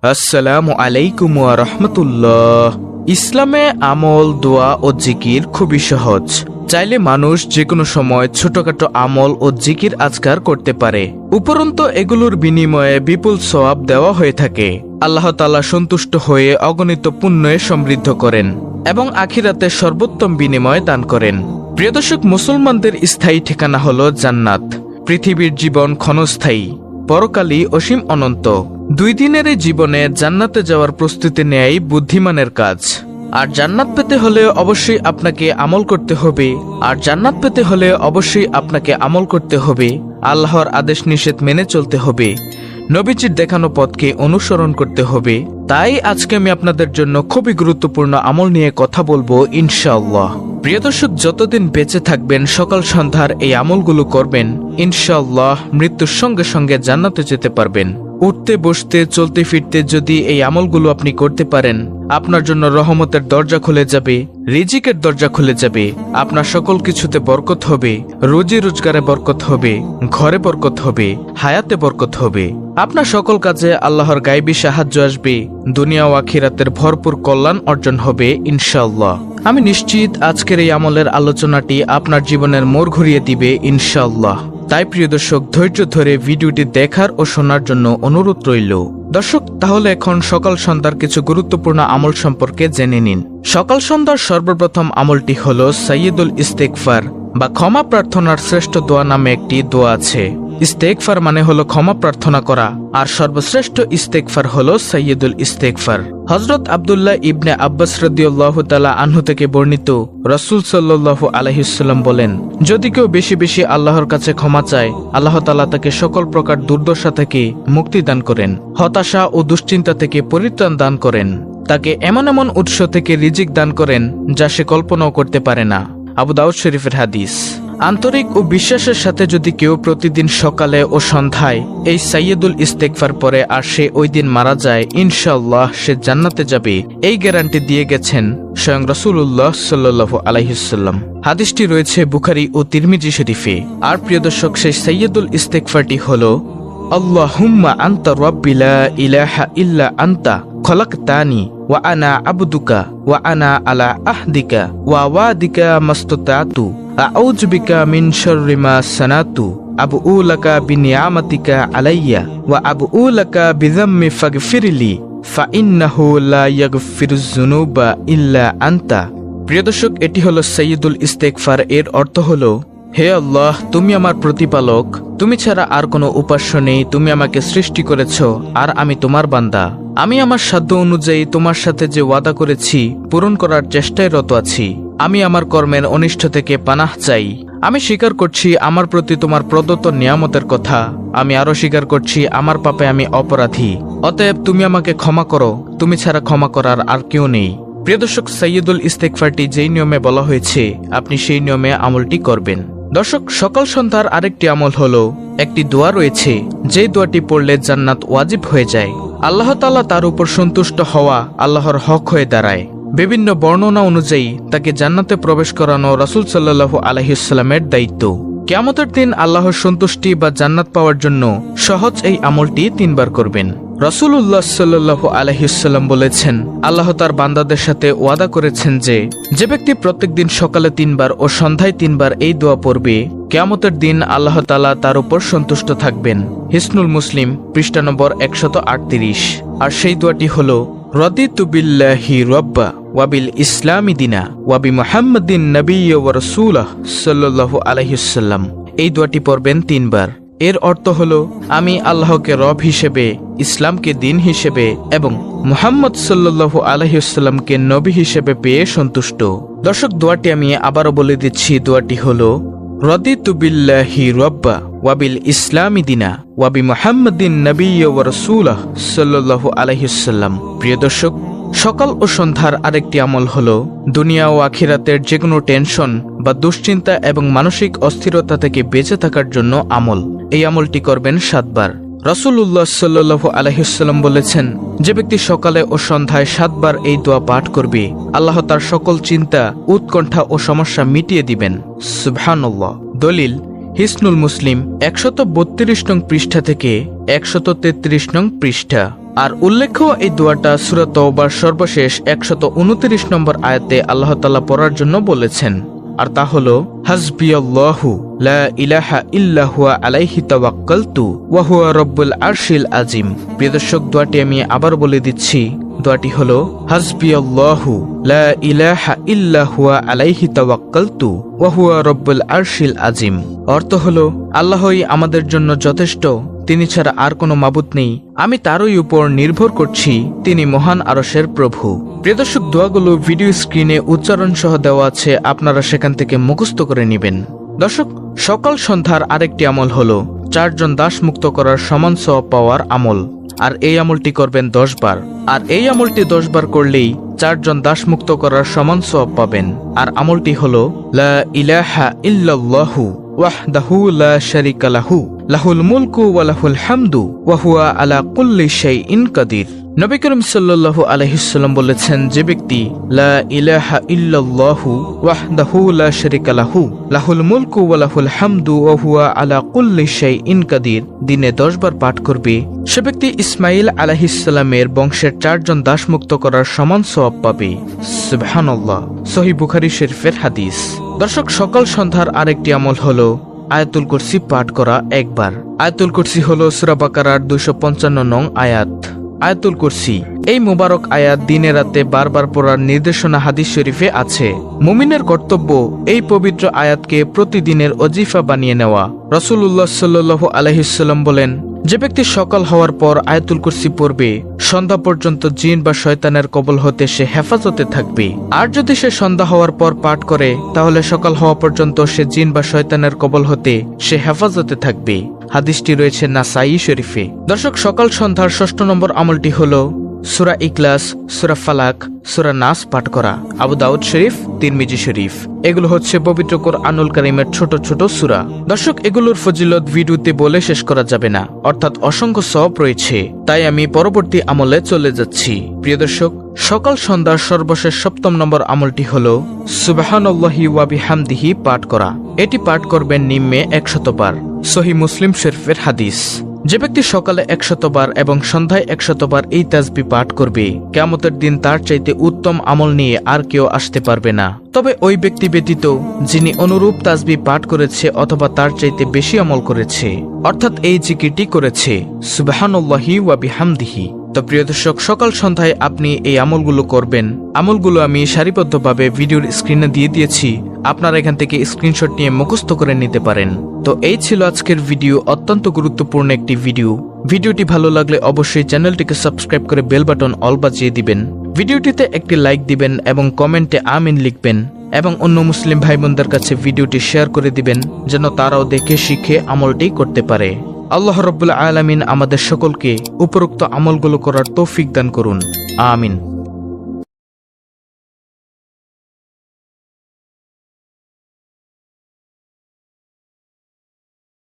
আসসালামু আলাইকুম ওয়া রাহমাতুল্লাহ। ইসলামে আমল, দোয়া ও জিকির খুবই সহজ। চাইলে মানুষ যে কোনো সময় ছোটখাটো আমল ও জিকির আজকার করতে পারে। উপরন্তু এগুলোর বিনিময়ে বিপুল সওয়াব দেওয়া হয়ে থাকে। আল্লাহ তাআলা সন্তুষ্ট হয়ে অগণিত পুণ্যে সমৃদ্ধ করেন এবং আখিরাতে সর্বোত্তম বিনিময় দান করেন। প্রিয় দর্শক, মুসলমানদের স্থায়ী ঠিকানা হলো জান্নাত। পৃথিবীর জীবন ক্ষণস্থায়ী, পরকালই অসীম অনন্ত। 2 দিনের এই জীবনে জান্নাতে যাওয়ার প্রস্তুতি নেয়াই বুদ্ধিমানের কাজ। আর জান্নাত পেতে হলে অবশ্যই আপনাকে আমল করতে হবে। আল্লাহর আদেশ নিষেধ মেনে চলতে হবে, নবীজির দেখানো পথকে অনুসরণ করতে হবে। তাই আজকে আমি আপনাদের জন্য খুবই গুরুত্বপূর্ণ আমল নিয়ে কথা বলবো ইনশাআল্লাহ। প্রিয় দর্শক, যতদিন বেঁচে থাকবেন সকাল সন্ধ্যার এই আমলগুলো করবেন, ইনশাআল্লাহ মৃত্যুর সঙ্গে সঙ্গে জান্নাতে যেতে পারবেন। উঠতে বসতে চলতে ফিরতে যদি এই আমলগুলো আপনি করতে পারেন, আপনার জন্য রহমতের দরজা খুলে যাবে, রিজিকের দরজা খুলে যাবে। আপনার সকল কিছুতে বরকত হবে, রুজি রোজগারে বরকত হবে, ঘরে বরকত হবে, হায়াতে বরকত হবে। আপনার সকল কাজে আল্লাহর গায়বী সাহায্য আসবে, দুনিয়া ও আখিরাতের ভরপুর কল্যাণ অর্জন হবে ইনশাআল্লাহ। আমি নিশ্চিত আজকের এই আমলের আলোচনাটি আপনার জীবনের মোড় ঘুরিয়ে দিবে ইনশাআল্লাহ। তাই প্রিয় দর্শক, ধৈর্য ধরে ভিডিওটি দেখার ও শোনার জন্য অনুরোধ রইল। দর্শক, তাহলে এখন সকাল সন্ধ্যার কিছু গুরুত্বপূর্ণ আমল সম্পর্কে জেনে নিন। সকাল সন্ধ্যার সর্বপ্রথম আমলটি হলো সাইয়্যিদুল ইস্তেগফার বা ক্ষমা প্রার্থনার শ্রেষ্ঠ দোয়া নামে একটি দোয়া আছে। ইস্তেগফার মানে হলো ক্ষমা প্রার্থনা করা, আর সর্বশ্রেষ্ঠ ইস্তেগফার হলো সাইয়্যিদুল ইস্তেগফার। হযরত আব্দুল্লাহ ইবনে আব্বাস রাদিয়াল্লাহু তাআলা আনহু থেকে বর্ণিত, রাসূল সাল্লাল্লাহু আলাইহি ওয়াসাল্লাম বলেন, যদি কেউ বেশি বেশি আল্লাহর কাছে ক্ষমা চায়, আল্লাহ তাআলা তাকে সকল প্রকার দুর্দশা থেকে মুক্তি দান করেন, হতাশা ও দুশ্চিন্তা থেকে পরিত্রাণ দান করেন, তাকে এমন এমন উৎস থেকে রিজিক দান করেন যা সে কল্পনাও করতে পারে না। আবু দাউদ শরীফের হাদিস। আন্তরিক ও বিশ্বাসের সাথে যদি কেউ প্রতিদিন সকালে ও সন্ধ্যায় এই সাইয়্যিদুল ইস্তেগফার পড়ে আর সে ওই দিন মারা যায়, ইনশাআল্লাহ সে জান্নাতে যাবে। এই গ্যারান্টি দিয়ে গেছেন স্বয়ং রাসূলুল্লাহ সাল্লাল্লাহু আলাইহি ওয়াসাল্লাম। হাদিসটি রয়েছে বুখারী ও তিরমিজি শরীফে। আর প্রিয় দর্শক, সেই সাইয়্যিদুল ইস্তেগফারটি হলো, আল্লাহুম্মা আনতা রাব্বি লা ইলাহা ইল্লা আনতা খলাকতানি ওয়া আনা আবদুকা ওয়া আনা আলা আহদিকা ওয়া ওয়াদিকা মাসতাতু আউযু বিকা মিন শাররি মা সানাতু আবউ লাকা বিনিয়ামাতিকা আলাইয়া ওয়া আবউ লাকা বিযাম্মি ফাগফিরলি ফাইন্নাহু লা ইয়াগফিরুয যুনুবা ইল্লা আনতা। প্রিয় দর্শক, এটি হলো সাইয়্যিদুল ইস্তেগফার। এর অর্থ হলো, হে আল্লাহ, তুমি আমার প্রতিপালক, তুমি ছাড়া আর কোনো উপাস্য নেই। তুমি আমাকে সৃষ্টি করেছ আর আমি তোমার বান্দা। আমি আমার সাধ্য অনুযায়ী তোমার সাথে যে ওয়াদা করেছি পূরণ করার চেষ্টায় রত আছি। আমি আমার কর্মের অনিষ্ট থেকে পানাহ চাই। আমি স্বীকার করছি আমার প্রতি তোমার প্রদত্ত নিয়ামতের কথা। আমি আরো স্বীকার করছি আমার পাপে আমি অপরাধী। অতএব তুমি আমাকে ক্ষমা করো, তুমি ছাড়া ক্ষমা করার আর কেউ নেই। প্রিয় দর্শক, সাইয়্যিদুল ইস্তেগফারটি যেই নিয়মে বলা হয়েছে আপনি সেই নিয়মে আমলটি করবেন। দর্শক, সকাল সন্ধ্যার আরেকটি আমল হলো, একটি দোয়া রয়েছে যে দোয়াটি পড়লে জান্নাত ওয়াজিব হয়ে যায়। আল্লাহ তাআলা তার উপর সন্তুষ্ট হওয়া আল্লাহর হক হয়ে দাঁড়ায়। বিভিন্ন বর্ণনা অনুযায়ী তাকে জান্নাতে প্রবেশ করানো রাসূল সাল্লাল্লাহু আলাইহি ওয়াসাল্লামের দায়িত্ব। কিয়ামতের দিন আল্লাহর সন্তুষ্টি বা জান্নাত পাওয়ার জন্য সহজ এই আমলটি 3 বার করবেন। রাসূলুল্লাহ সাল্লাল্লাহু আলাইহি ওয়াসাল্লাম বলেছেন, আল্লাহ তার বান্দাদের সাথে ওয়াদা করেছেন যে ব্যক্তি প্রত্যেকদিন সকালে 3 বার ও সন্ধ্যায় 3 বার এই দোয়া পড়বে, কিয়ামতের দিন আল্লাহ তাআলা তার উপর সন্তুষ্ট থাকবেন। হিসনুল মুসলিম, পৃষ্ঠা নম্বর 138। আর সেই দোয়াটি হলো, রাদিতু বিল্লাহি রাব্বা ওয়া বিল ইসলামি দিনা ওয়া বি মুহাম্মাদিন নাবিয়্যা ওয়া রাসূলা সাল্লাল্লাহু আলাইহি ওয়াসাল্লাম। এই দোয়াটি পড়বেন 3 বার। এর অর্থ হলো, আমি আল্লাহকে রব হিসেবে, ইসলামকে দিন হিসেবে এবং মুহাম্মদ সাল্লাল্লাহু আলাইহি ওয়াসাল্লামকে নবী হিসেবে পেয়ে সন্তুষ্ট। দর্শক, দোয়াটি আমি আবারও বলে দিচ্ছি। দোয়াটি হলো, রাদিতু বিল্লাহি রাব্বা ওয়া বিল ইসলামি দিনা ওয়া বি মুহাম্মাদিন নাবিয়্যা ওয়া রাসূলা সাল্লাল্লাহু আলাইহি ওয়াসাল্লাম। প্রিয় দর্শক, সকাল ও সন্ধ্যার আরেকটি আমল হলো, দুনিয়া ও আখিরাতের যে কোনো টেনশন বা দুশ্চিন্তা এবং মানসিক অস্থিরতা থেকে বেঁচে থাকার জন্য আমল। এই আমলটি করবেন 7 বার। রাসূলুল্লাহ সাল্লাল্লাহু আলাইহি ওয়াসাল্লাম বলেছেন, যে ব্যক্তি সকালে ও সন্ধ্যায় 7 বার এই দোয়া পাঠ করবে, আল্লাহ তার সকল চিন্তা, উৎকণ্ঠা ও সমস্যা মিটিয়ে দিবেন। সুবহানাল্লাহ। দলিল, হিসনুল মুসলিম 132 নং পৃষ্ঠা থেকে 133 নং পৃষ্ঠা। আর উল্লেখ্য এই দোয়াটা সূরা তাওবার সর্বশেষ 129 নম্বর আয়াতে আল্লাহ তাআলা পড়ার জন্য বলেছেন, আর তা হলো হাসবিয়াল্লাহু লা ইলাহা ইল্লা হুয়া আলাইহি তাওয়াক্কালতু ওয়া হুয়া রাব্বুল আরশিল আজিম। প্রিয় দর্শক, দোয়াটি আমি আবার বলে দিচ্ছি। দোয়াটি হলো হাসবিয়াল্লাহু লা ইলাহা ইল্লা হুয়া আলাইহি তাওয়াক্কালতু ওয়া হুয়া রাব্বুল আরশিল আজিম। অর্থ হলো আল্লাহই আমাদের জন্য যথেষ্ট, তিনি ছাড়া আর কোনো মাবুদ নেই, আমি তারই উপর নির্ভর করছি, তিনি মহান আরশের প্রভু। প্রিয় দর্শক, দোয়াগুলো ভিডিও স্ক্রিনে উচ্চারণ সহ দেওয়া আছে, আপনারা সেখান থেকে মুখস্থ করে নেবেন। দর্শক, সকাল সন্ধ্যার আরেকটি আমল হলো 4 জন দাস মুক্ত করার সমান সওয়াব পাওয়ার আমল। আর এই আমলটি করবেন 10 বার। আর এই আমলটি 10 বার করলেই 4 জন দাস মুক্ত করার সমান সওয়াব পাবেন। আর আমলটি হলো লা ইলাহা ইল্লাল্লাহু ওয়াহদাহু লা শারীকা লাহু লাহুল মুলকু ওয়া লাহুল হামদু ওয়া হুয়া আলা কুল্লি শাইইন কাদির। নবী করিম সাল্লাল্লাহু আলাইহি সাল্লাম বলেছেন, যে ব্যক্তি লা ইলাহা ইল্লাল্লাহু ওয়াহদাহু লা শারীকা লাহু লাহুল মুলকু ওয়া লাহুল হামদু ওয়া হুয়া আলা কুল্লি শাইইন কাদির দিনে 10 বার পাঠ করবে, সে ব্যক্তি ইসমাঈল আলাইহিস সালামের বংশের 4 জন দাস মুক্ত করার সমান সওয়াব পাবে। সুবহানাল্লাহ। সহিহ বুখারী শরীফের হাদিস। দর্শক, সকাল সন্ধ্যার আরেকটি আমল হলো আয়াতুল কুরসি পাঠ করা একবার। আয়াতুল কুরসি হলো সূরা বাকারার 255 নং আয়াত। আয়াতুল কুরসি এই মুবারক আয়াত দিনে রাতে বারবার পড়ার নির্দেশনা হাদিস শরীফে আছে। মুমিনের কর্তব্য এই পবিত্র আয়াতকে প্রতিদিনের ওজিফা বানিয়ে নেওয়া। রাসূলুল্লাহ সাল্লাল্লাহু আলাইহি সাল্লাম বলেন, যে ব্যক্তি সকাল হওয়ার পর আয়াতুল কুরসি পড়বে, সন্ধ্যা পর্যন্ত জিন বা শয়তানের কবল হতে সে হেফাজতে থাকবে। আর যদি সে সন্ধ্যা হওয়ার পর পাঠ করে, তাহলে সকাল হওয়া পর্যন্ত সে জিন বা শয়তানের কবল হতে সে হেফাজতে থাকবে। হাদিসটি রয়েছে নাসাঈ শরীফে। দর্শক, সকাল সন্ধ্যার 6 নম্বর আমলটি হলো সূরা ইখলাস, সূরা ফালাক, সূরা নাস পাঠ করা। আবু দাউদ শরীফ, তিরমিজি শরীফ। এগুলো হচ্ছে পবিত্র কোরআনুল কারীমের ছোট ছোট সূরা। দর্শক, এগুলোর ফজিলত ভিডিওতে বলে শেষ করা যাবে না, অর্থাৎ অসংখ্য সওয়াব রয়েছে। তাই আমি পরবর্তী আমলে চলে যাচ্ছি। প্রিয় দর্শক, সকাল সন্ধ্যার সর্বশেষ 7 নম্বর আমলটি হলো সুবহানাল্লাহি ওয়া বিহামদিহি পাঠ করা। এটি পাঠ করবেন নিম্নে 100 বার। সহিহ মুসলিম শরীফের হাদিস। যে ব্যক্তি সকালে 100 বার এবং সন্ধ্যায় 100 বার এই তাসবিহ পাঠ করবে, কিয়ামতের দিন তার চাইতে উত্তম আমল নিয়ে আর কেউ আসতে পারবে না। তবে ওই ব্যক্তি ব্যতীত যিনি অনুরূপ তাসবিহ পাঠ করেছে অথবা তার চাইতে বেশি আমল করেছে, অর্থাৎ এই জিকিরটি করেছে সুবহানাল্লাহি ওয়া বিহামদিহি। তো প্রিয় দর্শক, সকাল সন্ধ্যায় আপনি এই আমলগুলো করবেন। আমলগুলো আমি সারিবদ্ধভাবে ভিডিওর স্ক্রিনে দিয়ে দিয়েছি, আপনারা এখান থেকে স্ক্রিনশট নিয়ে মুখস্থ করে নিতে পারেন। তো এই ছিল আজকের ভিডিও, অত্যন্ত গুরুত্বপূর্ণ একটি ভিডিও। ভিডিওটি ভালো লাগলে অবশ্যই চ্যানেলটিকে সাবস্ক্রাইব করে বেল বাটন অল বাজিয়ে দিবেন। ভিডিওটিতে একটি লাইক দিবেন এবং কমেন্টে আমিন লিখবেন এবং অন্য মুসলিম ভাই বোনদের কাছে ভিডিওটি শেয়ার করে দিবেন, যেন তারাও দেখে শিখে আমলটি করতে পারে। আল্লাহ রাব্বুল আলামিন আমাদের সকলকে উপরোক্ত আমলগুলো করার তৌফিক দান করুন। আমিন।